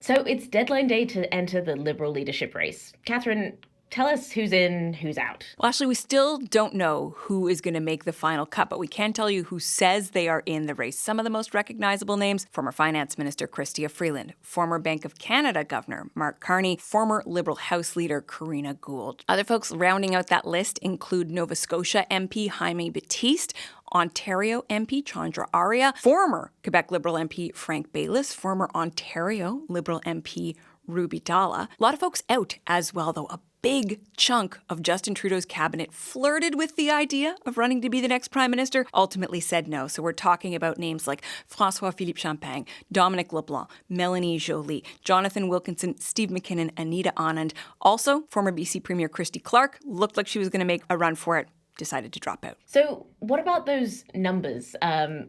So it's deadline day to enter the Liberal leadership race. Catherine, tell us who's in, who's out. Well, actually, we still don't know who is going to make the final cut, but we can tell you who says they are in the race. Some of the most recognizable names: former Finance Minister Chrystia Freeland, former Bank of Canada Governor Mark Carney, former Liberal House Leader Karina Gould. Other folks rounding out that list include Nova Scotia MP Jaime Batiste, Ontario MP Chandra Arya, former Quebec Liberal MP Frank Baylis, former Ontario Liberal MP Ruby Dalla. A lot of folks out as well, though. A big chunk of Justin Trudeau's cabinet flirted with the idea of running to be the next prime minister, ultimately said no. So we're talking about names like François-Philippe Champagne, Dominic LeBlanc, Melanie Joly, Jonathan Wilkinson, Steve McKinnon, Anita Anand. Also, former BC Premier Christy Clark looked like she was going to make a run for it, decided to drop out. So what about those numbers?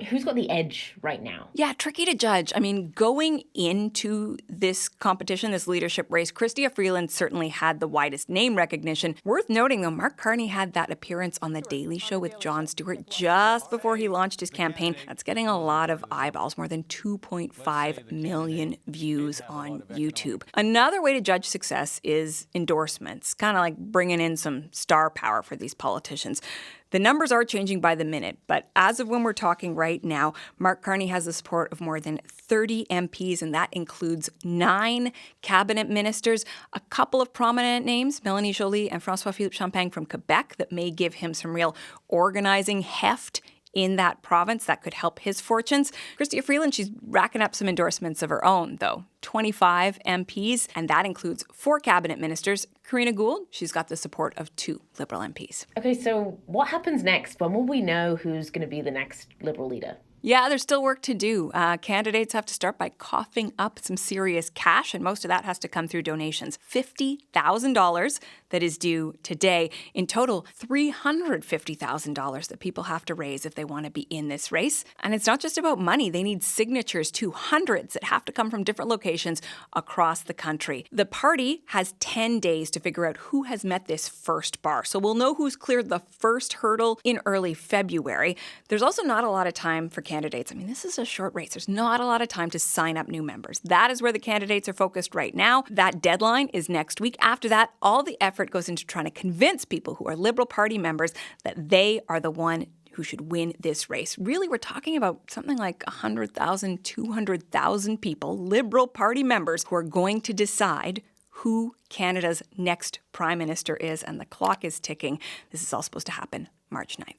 Who's got the edge right now? Yeah, tricky to judge. I mean, going into this competition, this leadership race, Chrystia Freeland certainly had the widest name recognition. Worth noting, though, Mark Carney had that appearance on The Daily Show with Jon Stewart just before he launched his campaign. That's getting a lot of eyeballs, more than 2.5 million views on YouTube. Another way to judge success is endorsements, kind of like bringing in some star power for these politicians. The numbers are changing by the minute, but as of when we're talking right now, Mark Carney has the support of more than 30 MPs, and that includes 9 cabinet ministers, a couple of prominent names, Melanie Joly and François-Philippe Champagne from Quebec, that may give him some real organizing heft in that province that could help his fortunes. Chrystia Freeland, she's racking up some endorsements of her own, though. 25 MPs, and that includes 4 cabinet ministers. Karina Gould, she's got the support of 2 Liberal MPs. Okay, so what happens next? When will we know who's going to be the next Liberal leader? Yeah, there's still work to do. Candidates have to start by coughing up some serious cash, and most of that has to come through donations. $50,000 that is due today. In total, $350,000 that people have to raise if they want to be in this race. And it's not just about money. They need signatures too, hundreds that have to come from different locations across the country. The party has 10 days to figure out who has met this first bar. So we'll know who's cleared the first hurdle in early February. There's also not a lot of time for candidates. I mean, this is a short race. There's not a lot of time to sign up new members. That is where the candidates are focused right now. That deadline is next week. After that, all the effort goes into trying to convince people who are Liberal Party members that they are the one who should win this race. Really, we're talking about something like 100,000, 200,000 people, Liberal Party members, who are going to decide who Canada's next prime minister is, and the clock is ticking. This is all supposed to happen March 9th.